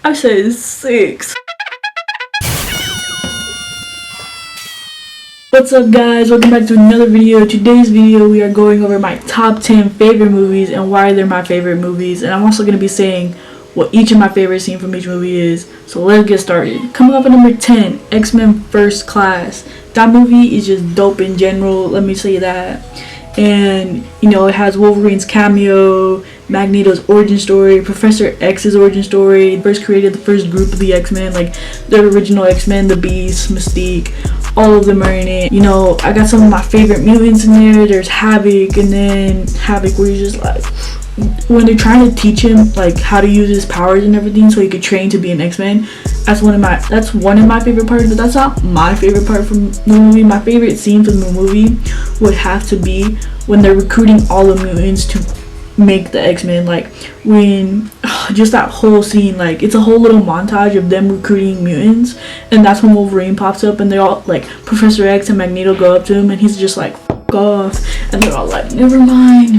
I said 6. What's up guys, welcome back to another video. Today's video we are going over my top 10 favorite movies and why they're my favorite movies, and I'm also going to be saying what each of my favorite scenes from each movie is. So let's get started. Coming up at number 10, X-Men First Class. That movie is just dope in general, let me say that. And you know, it has Wolverine's cameo, Magneto's origin story, Professor X's origin story. First created the first group of the X-Men, like the original X-Men, the Beast, Mystique, all of them are in it. You know, I got some of my favorite mutants in there. There's Havoc, and then Havoc where he's just like, when they're trying to teach him like how to use his powers and everything so he could train to be an X-Men. That's one of my favorite parts, but that's not my favorite part from the movie. My favorite scene from the movie would have to be when they're recruiting all the mutants to make the X-Men. Like when just that whole scene, like it's a whole little montage of them recruiting mutants, and that's when Wolverine pops up and they're all like, Professor X and Magneto go up to him and he's just like, fuck off, and they're all like, never mind.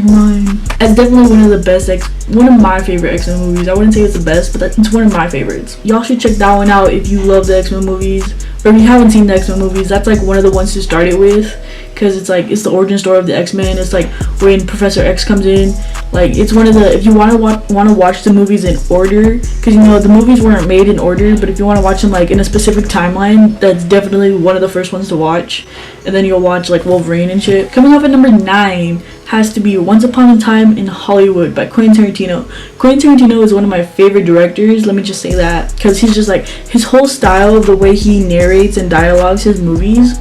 It's definitely one of my favorite X-Men movies. I wouldn't say it's the best, but it's one of my favorites. Y'all should check that one out if you love the X-Men movies, or if you haven't seen the X-Men movies. That's like one of the ones to start it with, because it's like, it's the origin story of the X-Men. It's like when Professor X comes in. Like it's one of the, if you want to watch the movies in order, because you know the movies weren't made in order, but if you want to watch them like in a specific timeline, that's definitely one of the first ones to watch. And then you'll watch like Wolverine and shit. Coming up at number 9 has to be Once Upon a Time in Hollywood by Quentin Tarantino. Quentin Tarantino is one of my favorite directors, let me just say that, because he's just like, his whole style, the way he narrates and dialogues his movies,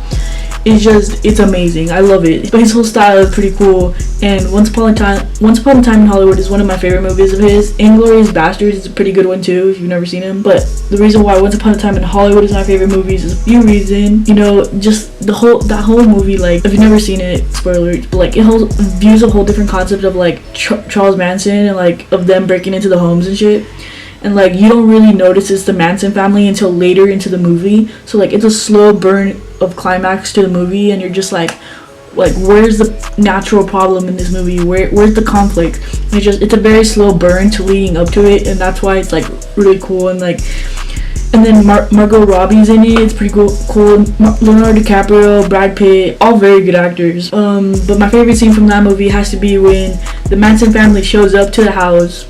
it's amazing. I love it. But his whole style is pretty cool. And Once Upon a Time in Hollywood is one of my favorite movies of his. Inglourious Basterds is a pretty good one too if you've never seen him. But the reason why Once Upon a Time in Hollywood is my favorite movies is a few reasons. You know, just that whole movie, like if you've never seen it, spoilers, but like it views a whole different concept of like Charles Manson and like of them breaking into the homes and shit. And like you don't really notice it's the Manson family until later into the movie. So like it's a slow burn of climax to the movie, and you're just like where's the natural problem in this movie? Where's the conflict? And it's a very slow burn to leading up to it, and that's why it's like really cool. And like, and then Margot Robbie's in it. It's pretty cool. Leonardo DiCaprio, Brad Pitt, all very good actors. But my favorite scene from that movie has to be when the Manson family shows up to the house,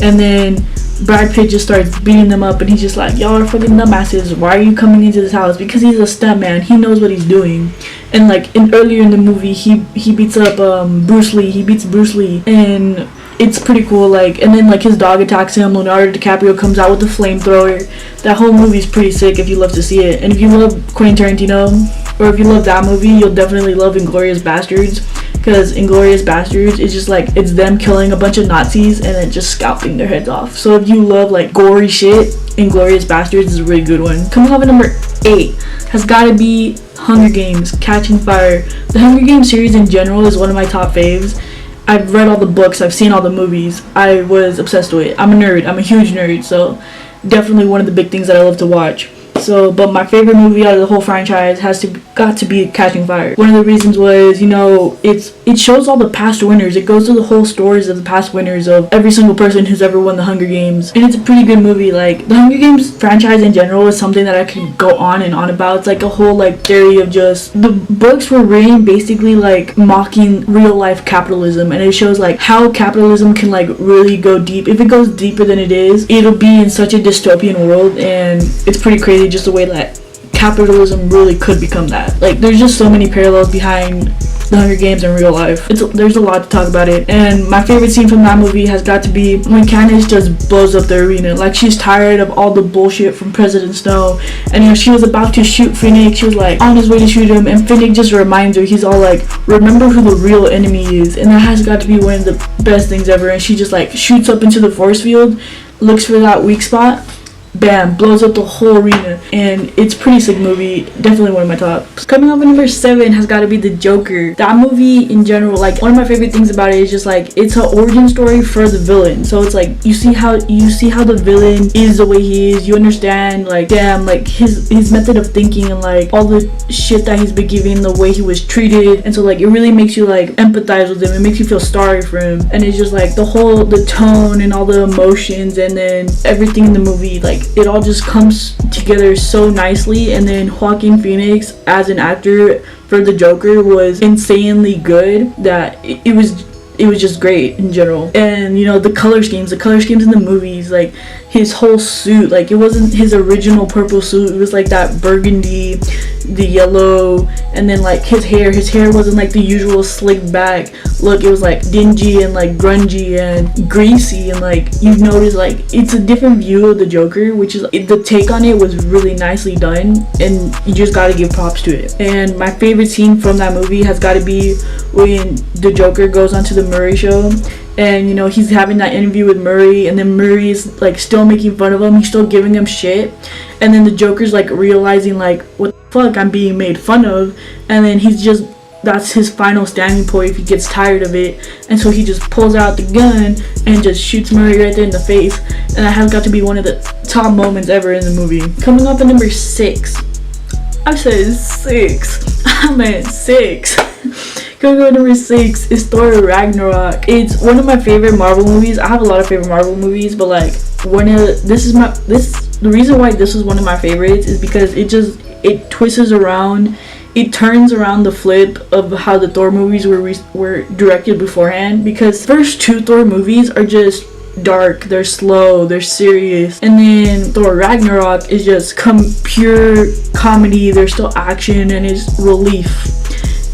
and then Brad Pitt just starts beating them up, and he's just like, y'all are fucking dumbasses, why are you coming into this house? Because he's a stuntman, he knows what he's doing. And like earlier in the movie, he beats up Bruce Lee, and it's pretty cool. Like, and then like his dog attacks him, Leonardo DiCaprio comes out with the flamethrower. That whole movie's pretty sick if you love to see it. And if you love Quentin Tarantino, or if you love that movie, you'll definitely love Inglourious Basterds, because Inglourious Basterds is just like, it's them killing a bunch of Nazis and then just scalping their heads off. So if you love like gory shit, Inglourious Basterds is a really good one. Coming up at number 8 has gotta be Hunger Games, Catching Fire. The Hunger Games series in general is one of my top faves. I've read all the books, I've seen all the movies. I was obsessed with it. I'm a nerd, I'm a huge nerd, so definitely one of the big things that I love to watch. So, but my favorite movie out of the whole franchise got to be Catching Fire. One of the reasons was, you know, it shows all the past winners. It goes through the whole stories of the past winners of every single person who's ever won the Hunger Games. And it's a pretty good movie. Like, the Hunger Games franchise in general is something that I could go on and on about. It's like a whole like theory of just, the books were written basically like mocking real life capitalism, and it shows like how capitalism can like really go deep. If it goes deeper than it is, it'll be in such a dystopian world, and it's pretty crazy just the way that capitalism really could become that. Like, there's just so many parallels behind the Hunger Games in real life. There's a lot to talk about it. And my favorite scene from that movie has got to be when Katniss just blows up the arena. Like, she's tired of all the bullshit from President Snow, and you know, she was about to shoot Finnick. She was like on his way to shoot him, and Finnick just reminds her, he's all like, remember who the real enemy is. And that has got to be one of the best things ever. And she just like shoots up into the force field, looks for that weak spot, bam, blows up the whole arena. And it's pretty sick movie, definitely one of my tops. Coming up at number 7 has got to be the Joker. That movie in general, like, one of my favorite things about it is just like it's an origin story for the villain. So it's like you see how the villain is the way he is. You understand, like, damn, like his method of thinking and like all the shit that he's been given, the way he was treated. And so like it really makes you like empathize with him. It makes you feel sorry for him. And it's just like the tone and all the emotions and then everything in the movie, like it all just comes together so nicely. And then Joaquin Phoenix as an actor for the Joker was insanely good, that it was just great in general. And you know, the color schemes in the movies, like his whole suit, like it wasn't his original purple suit, it was like that burgundy, the yellow, and then like his hair wasn't like the usual slick back look. It was like dingy and like grungy and greasy, and like you notice like it's a different view of the Joker, which is the take on it was really nicely done, and you just gotta give props to it. And my favorite scene from that movie has got to be when the Joker goes onto the Murray show, and you know, he's having that interview with Murray, and then Murray is like still making fun of him, he's still giving him shit, and then the Joker's like realizing like, what the fuck, I'm being made fun of. And then that's his final standing point if he gets tired of it, and so he just pulls out the gun and just shoots Murray right there in the face. And that has got to be one of the top moments ever in the movie. Coming up at number 6, I said 6, I meant 6. Going on number 6 is Thor Ragnarok. It's one of my favorite Marvel movies. I have a lot of favorite Marvel movies, but like the reason why this was one of my favorites is because it twists around, it turns around the flip of how the Thor movies were directed beforehand. Because first 2 Thor movies are just dark, they're slow, they're serious, and then Thor Ragnarok is just pure comedy. There's still action and it's relief.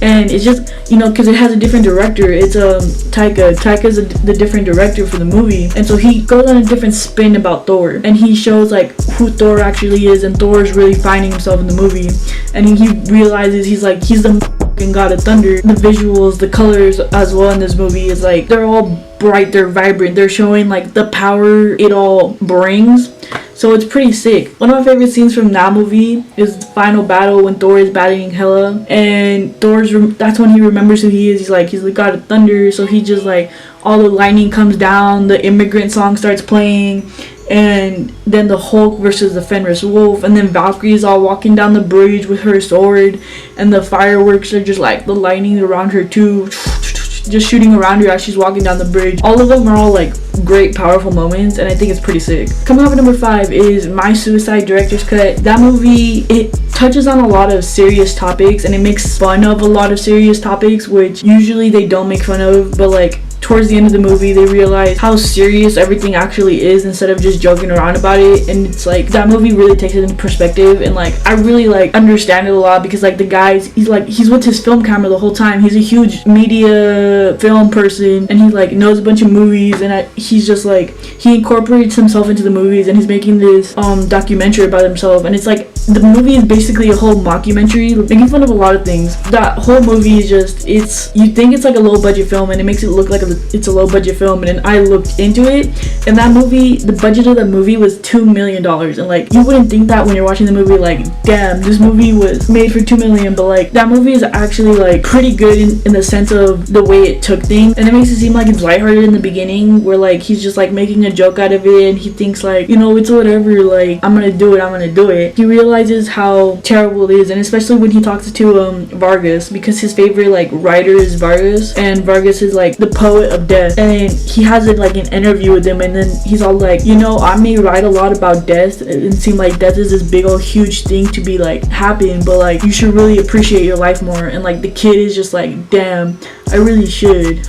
And it's just, you know, because it has a different director. It's Taika's the different director for the movie, and so he goes on a different spin about Thor, and he shows like who Thor actually is, and Thor's really finding himself in the movie, and he realizes he's the fucking god of thunder. The visuals, the colors as well in this movie is like, they're all bright, they're vibrant, they're showing like the power it all brings. So it's pretty sick. One of my favorite scenes from that movie is the final battle when Thor is battling Hela, and that's when he remembers who he is. He's the god of thunder. So he just like, all the lightning comes down, the immigrant song starts playing, and then the Hulk versus the Fenris Wolf, and then Valkyrie is all walking down the bridge with her sword, and the fireworks are just like the lightning around her too, just shooting around her as she's walking down the bridge. All of them are all like great, powerful moments, and I think it's pretty sick. Coming up at number 5 is My Suicide Director's Cut. That movie, it touches on a lot of serious topics, and it makes fun of a lot of serious topics, which usually they don't make fun of, but like towards the end of the movie they realize how serious everything actually is instead of just joking around about it. And it's like, that movie really takes it into perspective, and like I really like understand it a lot, because like the guys, he's with his film camera the whole time. He's a huge media film person, and he like knows a bunch of movies, and he's just like, he incorporates himself into the movies, and he's making this documentary about himself. And it's like, the movie is basically a whole mockumentary making fun of a lot of things. That whole movie is just, you think it's like a low budget film, and it makes it look like it's a low budget film. And then I looked into it, and that movie, the budget of that movie was $2 million, and like you wouldn't think that when you're watching the movie, like, damn, this movie was made for $2 million, but like that movie is actually like pretty good in the sense of the way it took things. And it makes it seem like it's lighthearted in the beginning, where like he's just like making a joke out of it, and he thinks like, you know, it's whatever, like I'm gonna do it. He realizes how terrible it is, and especially when he talks to Vargas, because his favorite like writer is Vargas, and Vargas is like the poet of death. And he has like an interview with him, and then he's all like, you know, I may write a lot about death and seem like death is this big old huge thing to be like happen, but like you should really appreciate your life more. And like the kid is just like, damn, I really should.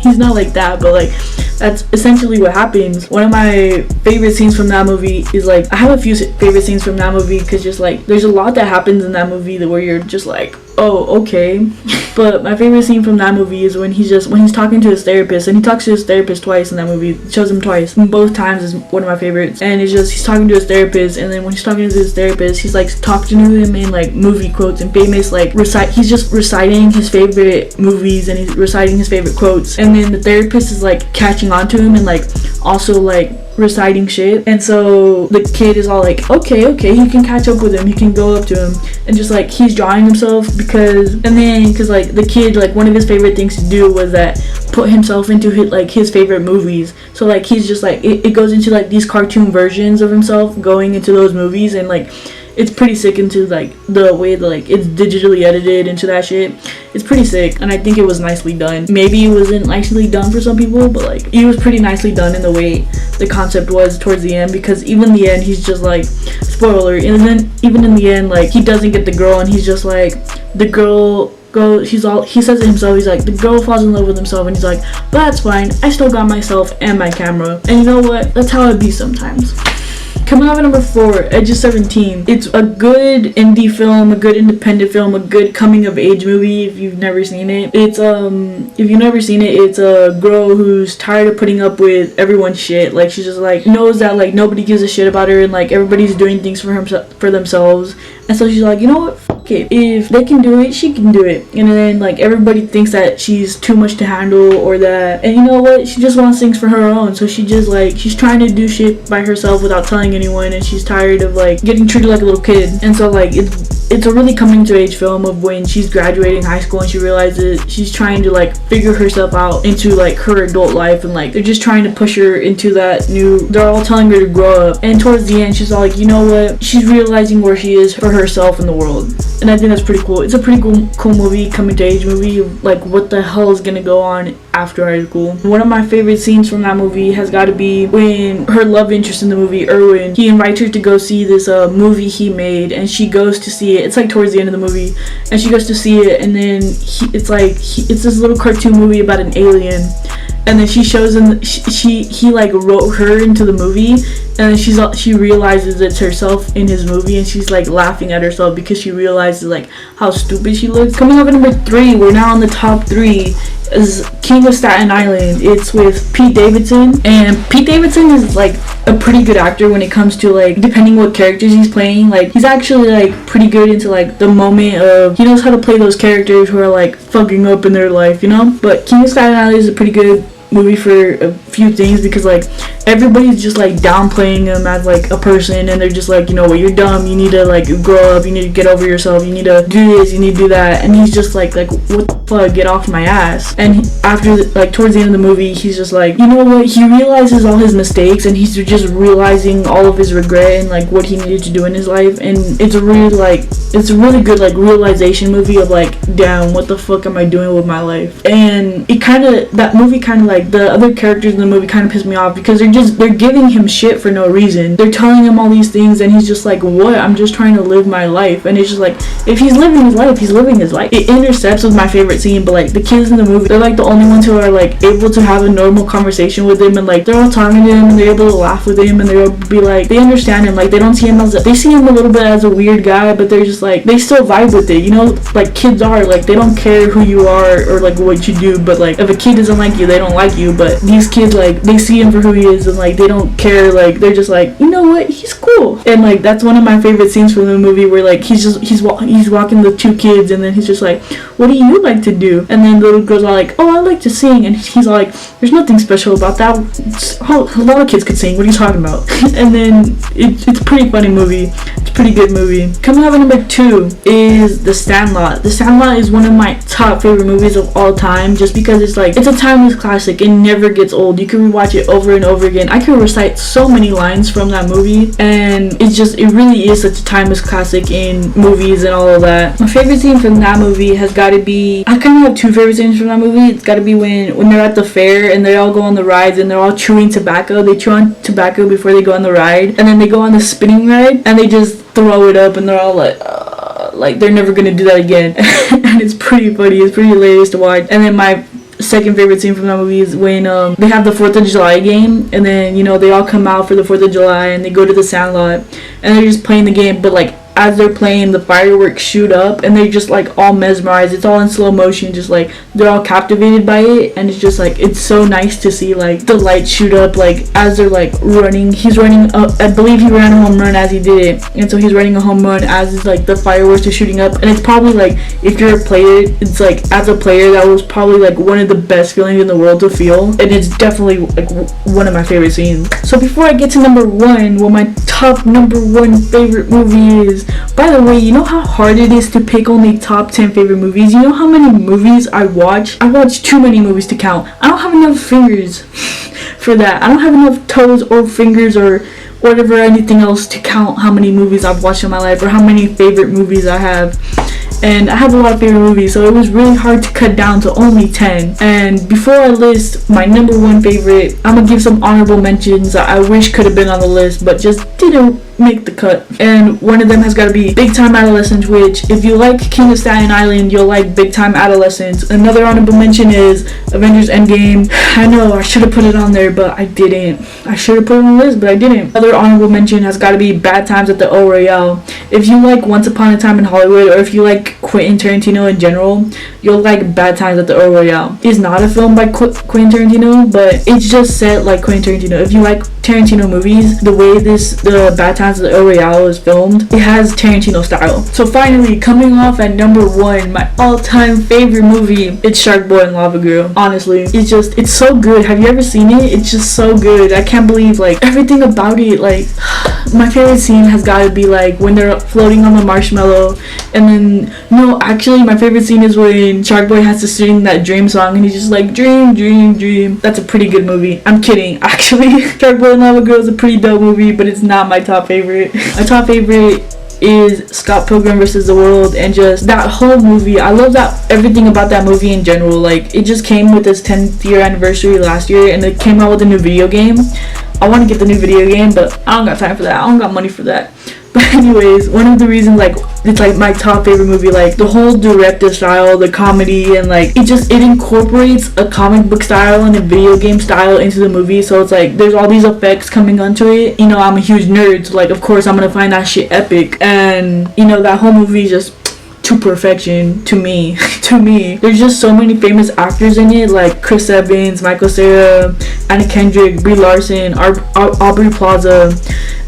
He's not like that, but like that's essentially what happens. One of my favorite scenes from that movie is like, I have a few favorite scenes from that movie, because just like there's a lot that happens in that movie where you're just like, oh, okay. But my favorite scene from that movie is when he's talking to his therapist, and he talks to his therapist twice in that movie. It shows him twice, and both times is one of my favorites. And it's just, he's talking to his therapist, and then when he's talking to his therapist, he's like talking to him in like movie quotes and famous like he's just reciting his favorite movies, and he's reciting his favorite quotes. And then the therapist is like catching on to him, and like also like reciting shit, and so the kid is all like, okay, he can catch up with him, he can go up to him, and just like he's drawing himself because like the kid, like one of his favorite things to do was that put himself into his favorite movies. So like he's just like it goes into like these cartoon versions of himself going into those movies, and like it's pretty sick into like the way that like it's digitally edited into that shit. It's pretty sick, and I think it was nicely done. Maybe it wasn't nicely done for some people, but like it was pretty nicely done in the way the concept was towards the end, because even in the end he's just like, spoiler, and then even in the end like he doesn't get the girl, and he's just like, the girl he says to himself, he's like, the girl falls in love with himself, and he's like, but that's fine, I still got myself and my camera, and you know what, that's how it be sometimes. Coming up at number 4, Edge of 17. It's a good indie film, a good independent film, a good coming of age movie if you've never seen it. It's if you've never seen it, it's a girl who's tired of putting up with everyone's shit. Like she just like knows that like nobody gives a shit about her, and like everybody's doing things for themselves. And so she's like, you know what? Fuck it. If they can do it, she can do it. And then like everybody thinks that she's too much to handle, or that, and you know what? She just wants things for her own. So she just like, she's trying to do shit by herself without telling anyone, and she's tired of like getting treated like a little kid. And so like it's a really coming to age film of when she's graduating high school and she realizes she's trying to like figure herself out into like her adult life, and like they're just trying to push her into that they're all telling her to grow up, and towards the end she's all like, you know what, she's realizing where she is for herself in the world. And I think that's pretty cool. It's a pretty cool movie, coming to age movie, like what the hell is gonna go on after high school. One of my favorite scenes from that movie has got to be when her love interest in the movie, Erwin, he invites her to go see this movie he made, and she goes to see it. It's like towards the end of the movie, and she goes to see it, and then it's this little cartoon movie about an alien, and then she shows him he like wrote her into the movie, and then she realizes it's herself in his movie, and she's like laughing at herself because she realizes like how stupid she looks. Coming up at number 3, we're now on the top 3, is King of Staten Island. It's with Pete Davidson, and Pete Davidson is like a pretty good actor when it comes to like depending what characters he's playing. Like he's actually like pretty good into like the moment of, he knows how to play those characters who are like fucking up in their life, you know. But King of Staten Island is a pretty good movie for a few things, because like everybody's just like downplaying him as like a person, and they're just like, you know what, you're dumb, you need to like grow up, you need to get over yourself, you need to do this, you need to do that. And he's just like what the fuck, get off my ass. And after like towards the end of the movie, he's just like, you know what, he realizes all his mistakes, and he's just realizing all of his regret and like what he needed to do in his life. And it's a really good like realization movie of like, damn, what the fuck am I doing with my life? And that movie kind of like, the other characters in the movie kind of piss me off, because they're giving him shit for no reason. They're telling him all these things, and he's just like, what? I'm just trying to live my life. And it's just like, if he's living his life, he's living his life. It intercepts with my favorite scene, but like the kids in the movie, they're like the only ones who are like able to have a normal conversation with him, and like they're all talking to him, and they're able to laugh with him, and they'll be like, they understand him. Like they don't see him they see him a little bit as a weird guy, but they're just like, they still vibe with it, you know, like kids are, like they don't care who you are or like what you do, but like if a kid doesn't like you, they don't like you. But these kids, like they see him for who he is, and like they don't care, like they're just like, you know what, he's cool. And like that's one of my favorite scenes from the movie, where like he's walking the 2 kids, and then he's just like, what do you like to do? And then the little girl's all like, oh, I like to sing. And he's all like, there's nothing special about that, a lot of kids could sing, what are you talking about? And then it's a pretty funny movie. It's a pretty good movie. Coming up at number 2 is The Sandlot. The Sandlot is one of my top favorite movies of all time, just because it's a timeless classic. It never gets old. You can rewatch it over and over again. I can recite so many lines from that movie, and it really is such a timeless classic in movies and all of that. My favorite scene from that movie has got to be, I kind of have 2 favorite scenes from that movie. It's got to be when they're at the fair, and they all go on the rides, and they're all chewing tobacco. They chew on tobacco before they go on the ride, and then they go on the spinning ride, and they just throw it up, and they're all like they're never gonna do that again. And it's pretty funny. It's pretty hilarious to watch. And then my second favorite scene from that movie is when they have the 4th of July game, and then, you know, they all come out for the 4th of July, and they go to the Sandlot, and they're just playing the game, but like as they're playing, the fireworks shoot up and they're just like all mesmerized. It's all in slow motion, just like they're all captivated by it, and it's just like it's so nice to see like the lights shoot up like as they're like running. He's running I believe he ran a home run as he did it, and so he's running a home run as like the fireworks are shooting up. And it's probably like, if you're a player, it's like as a player that was probably like one of the best feelings in the world to feel, and it's definitely like one of my favorite scenes. So before I get to number one, what my top number one favorite movie is, by the way, you know how hard it is to pick only top 10 favorite movies? You know how many movies I watch? I watch too many movies to count. I don't have enough fingers for that. I don't have enough toes or fingers or whatever, anything else to count how many movies I've watched in my life or how many favorite movies I have. And I have a lot of favorite movies, so it was really hard to cut down to only 10. And before I list my number one favorite, I'm gonna give some honorable mentions that I wish could have been on the list but just didn't make the cut. And one of them has got to be Big Time Adolescence, which if you like King of Staten Island, you'll like Big Time Adolescence. Another honorable mention is Avengers Endgame. I know I should have put it on there, but I didn't. I should have put it on the list, but I didn't. Another honorable mention has got to be Bad Times at the El Royale. If you like Once Upon a Time in Hollywood, or if you like Quentin Tarantino in general, you'll like Bad Times at the El Royale. It's not a film by Quentin Tarantino, but it's just set like Quentin Tarantino. If you like Tarantino movies, the way the Bad Times at the El Royale is filmed, it has Tarantino style. So finally, coming off at number one, my all-time favorite movie, it's Shark Boy and Lava Girl. Honestly, it's so good. Have you ever seen it? It's just so good. I can't believe like everything about it. Like, my favorite scene has got to be like when they're floating on the marshmallow, and then actually my favorite scene is when Shark Boy has to sing that dream song and he's just like dream, dream, dream. That's a pretty good movie. I'm kidding, actually. Shark Boy and Lava Girl is a pretty dope movie, but it's not my top favorite. My top favorite is Scott Pilgrim vs. the World, and just that whole movie. I love that everything about that movie in general. Like, it just came with its 10th year anniversary last year, and it came out with a new video game. I want to get the new video game, but I don't got time for that. I don't got money for that. But anyways, one of the reasons like it's like my top favorite movie, like the whole director style, the comedy, and like it incorporates a comic book style and a video game style into the movie. So it's like there's all these effects coming onto it. I'm a huge nerd, so like of course I'm gonna find that shit epic. And that whole movie is just to perfection to me. There's just so many famous actors in it, like Chris Evans, Michael Cera, Anna Kendrick, Brie Larson, Aubrey Plaza,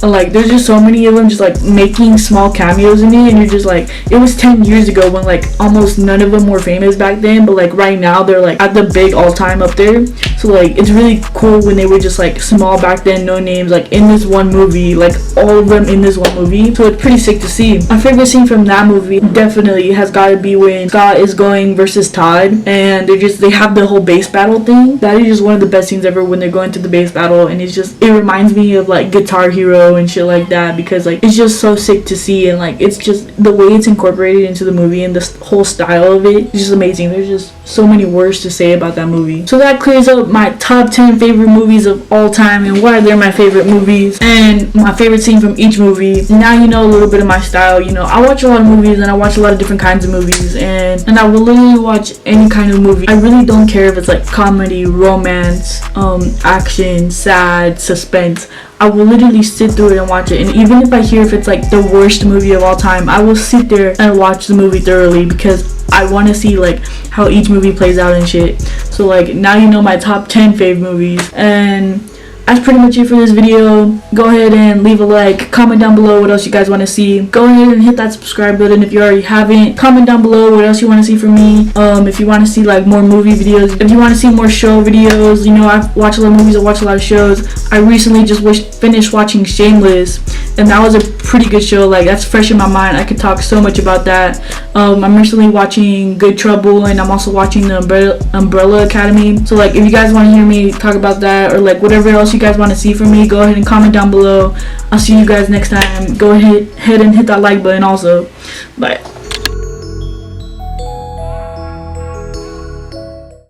and like there's just so many of them just like making small cameos in it. And you're just like, it was 10 years ago when like almost none of them were famous back then, but like right now they're like at the big all-time up there. So like it's really cool when they were just like small back then, no names, like in this one movie, like all of them in this one movie. So it's pretty sick to see. My favorite scene from that movie definitely has got to be when Scott is going versus Todd, and they have the whole base battle thing. That is just one of the best scenes ever when they're going to the base battle, and it reminds me of like Guitar Hero and shit like that, because like it's just so sick to see, and like it's just the way it's incorporated into the movie and the whole style of it is just amazing. There's just so many words to say about that movie. So that clears up my top 10 favorite movies of all time and why they're my favorite movies and my favorite scene from each movie. Now you know a little bit of my style. I watch a lot of movies, and I watch a lot of different kinds of movies, and I will literally watch any kind of movie. I really don't care if it's like comedy, romance, action, sad, suspense. I will literally sit through it and watch it. And even if I hear if it's like the worst movie of all time, I will sit there and watch the movie thoroughly, because I want to see like how each movie plays out and shit. So like now you know my top 10 fave movies, and that's pretty much it for this video. Go ahead and leave a like, comment down below what else you guys want to see. Go ahead and hit that subscribe button if you already haven't. Comment down below what else you want to see from me. If you want to see like more movie videos, if you want to see more show videos, I watch a lot of movies, I watch a lot of shows. I recently just finished watching Shameless, and that was a pretty good show. Like, that's fresh in my mind. I could talk so much about that. I'm recently watching Good Trouble, and I'm also watching the Umbrella Academy. So like if you guys want to hear me talk about that, or like whatever else you guys want to see from me, go ahead and comment down below. I'll see you guys next time. Go ahead and hit that like button also. Bye.